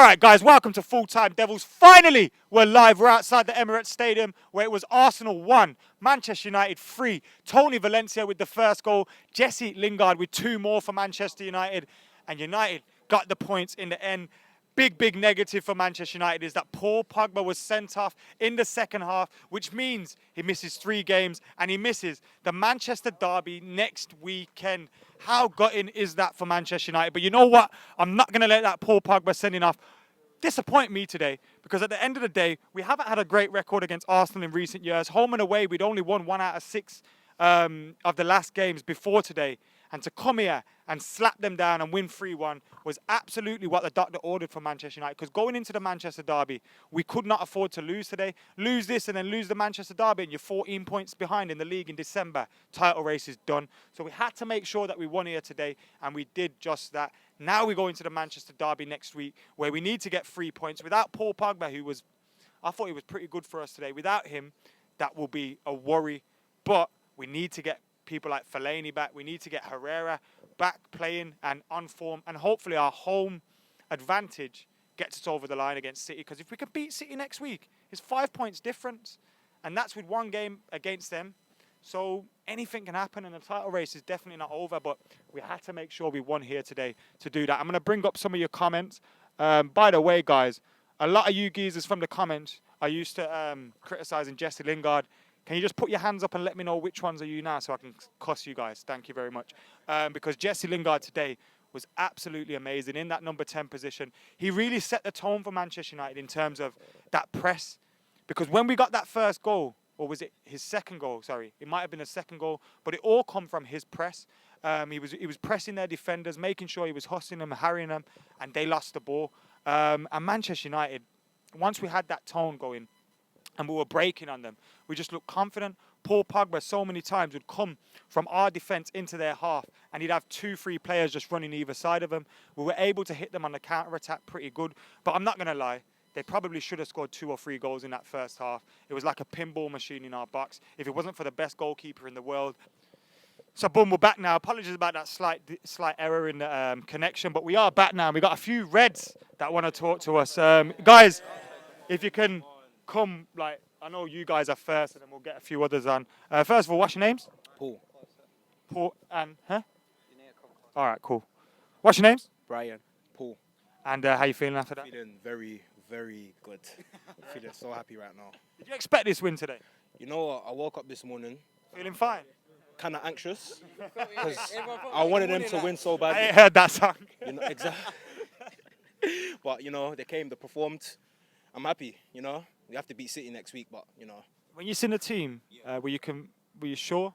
All right, guys, welcome to Full Time Devils. Finally, we're live. We're outside the Emirates Stadium where it was Arsenal 1, Manchester United 3. Tony Valencia with the first goal, Jesse Lingard with 2 more for Manchester United. And United got the points in the end. Big negative for Manchester United is that Paul Pogba was sent off in the second half, which means he misses 3 games and he misses the Manchester derby next weekend. How gutting is that for Manchester United? But you know what? I'm not going to let that Paul Pogba sending off disappoint me today, because at the end of the day, we haven't had a great record against Arsenal in recent years. Home and away, we'd only won 1 out of 6 of the last games before today. And to come here and slap them down and win 3-1 was absolutely what the doctor ordered for Manchester United. Because going into the Manchester derby, we could not afford to lose today. Lose this and then lose the Manchester derby, and you're 14 points behind in the league in December. Title race is done. So we had to make sure that we won here today, and we did just that. Now we go into the Manchester derby next week, where we need to get 3 points. Without Paul Pogba, I thought he was pretty good for us today. Without him, that will be a worry. But we need to get people like Fellaini back. We need to get Herrera back playing and on form. And hopefully our home advantage gets us over the line against City. Because if we can beat City next week, it's 5 points difference. And that's with 1 game against them. So anything can happen, and the title race is definitely not over. But we had to make sure we won here today to do that. I'm going to bring up some of your comments. By the way, guys, a lot of you geezers from the comments are used to criticising Jesse Lingard. Can you just put your hands up and let me know which ones are you now so I can cuss you guys? Thank you very much. Because Jesse Lingard today was absolutely amazing in that number 10 position. He really set the tone for Manchester United in terms of that press. Because when we got that first goal, or was it his second goal? Sorry, it might have been a second goal, but it all come from his press. He was pressing their defenders, making sure he was hustling them, harrying them, and they lost the ball. And Manchester United, once we had that tone going, and we were breaking on them, we just looked confident. Paul Pogba so many times would come from our defence into their half, and he'd have 2-3 players just running either side of him. We were able to hit them on the counter-attack pretty good, but I'm not going to lie, they probably should have scored 2 or 3 goals in that first half. It was like a pinball machine in our box. If it wasn't for the best goalkeeper in the world. So boom, we're back now. Apologies about that slight error in the connection, but we are back now. We got a few Reds that want to talk to us. Guys, if you can come, I know you guys are first, and then we'll get a few others on. First of all, what's your names? Paul. Paul and, All right, cool. What's your names? Brian. Paul. And how you feeling after that? Feeling very, very good. Feeling so happy right now. Did you expect this win today? You know what? I woke up this morning Feeling fine? kind of anxious because I wanted them to win so I badly. ain't heard that song. You know, exactly. But, they came, they performed. I'm happy, We have to beat City next week, but, When you seen the team, were you sure?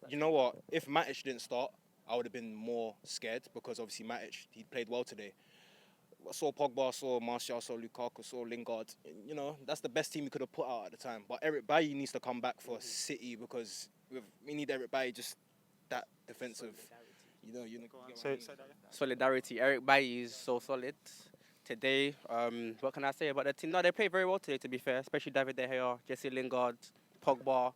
You know what? If Matic didn't start, I would have been more scared because obviously Matic, he played well today. I saw Pogba, I saw Martial, I saw Lukaku, I saw Lingard. That's the best team we could have put out at the time. But Eric Bailly needs to come back for City because we need Eric Bailly, just that defensive. Solidarity. Eric Bailly is so solid today. What can I say about the team? No, they played very well today, to be fair, especially David De Gea, Jesse Lingard, Pogba.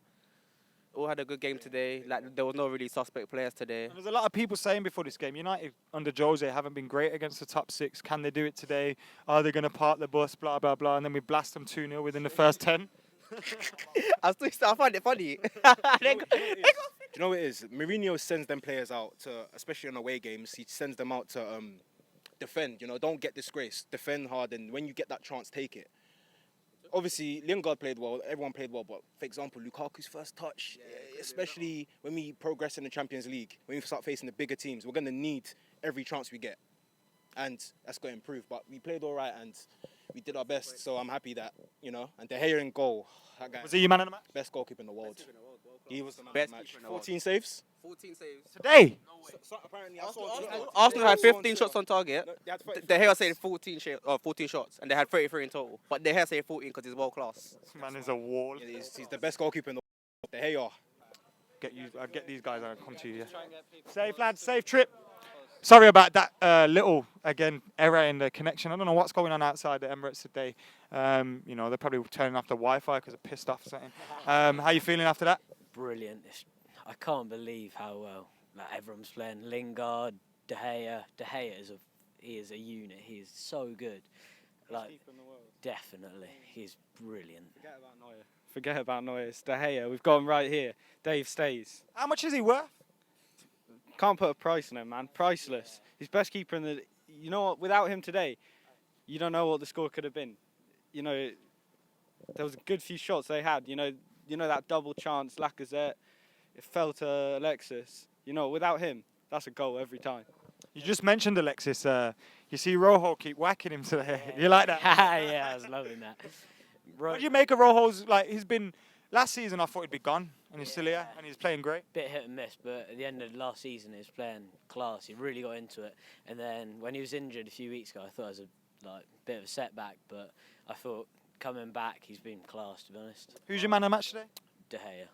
All had a good game today. There was no really suspect players today. There's a lot of people saying before this game, United under Jose haven't been great against the top 6. Can they do it today? Are they going to park the bus? Blah, blah, blah. And then we blast them 2-0 within the first 10. I find it funny. Do you know what it is? Mourinho sends them players out to, especially on away games, he sends them out to defend. Don't get disgraced. Defend hard, and when you get that chance, take it. Obviously, Lingard played well. Everyone played well. But, for example, Lukaku's first touch, especially when we progress in the Champions League, when we start facing the bigger teams, we're going to need every chance we get. And that's going to improve. But we played all right, and we did our best. So I'm happy that, and De Gea in goal. That guy, Was he your man of the match? best goalkeeper in the world. He was the man of the match. 14 saves. 14 saves. Today? So apparently, Arsenal had 15 shots on target. No, they had 30. De Gea said 14 shots, and they had 33 in total. But De Gea said 14 because he's world class. This man is a wall. Yeah, he's the best goalkeeper in the world. De Gea. I'll get these guys and I'll come to you. Yeah. Safe, lads. Safe trip. Sorry about that little, again, error in the connection. I don't know what's going on outside the Emirates today. They're probably turning off the Wi-Fi because they're pissed off or something. How you feeling after that? Brilliant. I can't believe how well everyone's playing. Lingard, De Gea. De Gea he is a unit. He is so good. Best keeper in the world. Definitely, he's brilliant. Forget about Neuer. Forget about Neuer. It's De Gea. We've got him right here. Dave stays. How much is he worth? Can't put a price on him, man. Priceless. He's best keeper in the. You know what? Without him today, you don't know what the score could have been. You know, there was a good few shots they had. You know that double chance, Lacazette. It fell to Alexis. You know, without him, that's a goal every time. You just mentioned Alexis. You see Rojo keep whacking him today. You like that? Yeah, I was loving that. What do you make of Rojo's? Like, he's been last season. I thought he'd be gone, and he's still here, and he's playing great. Bit hit and miss, but at the end of last season, he was playing class. He really got into it. And then when he was injured a few weeks ago, I thought it was a bit of a setback. But I thought coming back, he's been class, to be honest. Who's your man of the match today? De Gea.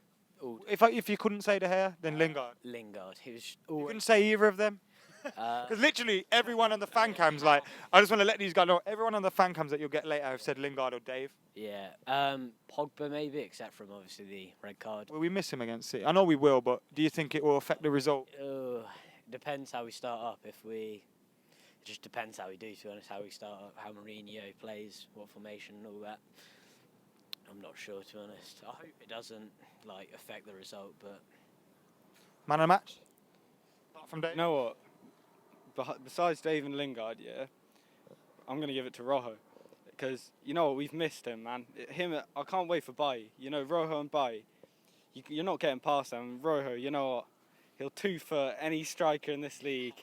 If you couldn't say De Gea, then Lingard. Lingard. He was. You couldn't say either of them. Because literally everyone on the fan cams, like, I just want to let these guys know, everyone on the fan cams that you'll get later have said Lingard or Dave. Yeah. Pogba maybe, except from obviously the red card. Will we miss him against City? I know we will, but do you think it will affect the result? Depends how we start up. It just depends how we do, to be honest, how we start up, how Mourinho plays, what formation and all that. I'm not sure, to be honest. I hope it doesn't affect the result, but Man of the match? Apart from Dave? You know what? Besides Dave and Lingard, yeah, I'm going to give it to Rojo. Because, you know what, we've missed him, man. I can't wait for Bailly. You know, Rojo and Bailly, you're not getting past them. Rojo, you know what, he'll two-foot any striker in this league.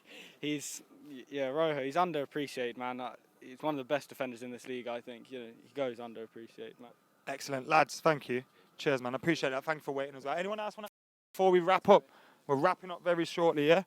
Rojo, he's underappreciated, man. He's one of the best defenders in this league, I think. You know, he goes underappreciated, man. Excellent. Lads, thank you. Cheers, man. I appreciate that. Thanks for waiting as well. Anyone else want to... Before we wrap up, we're wrapping up very shortly, yeah?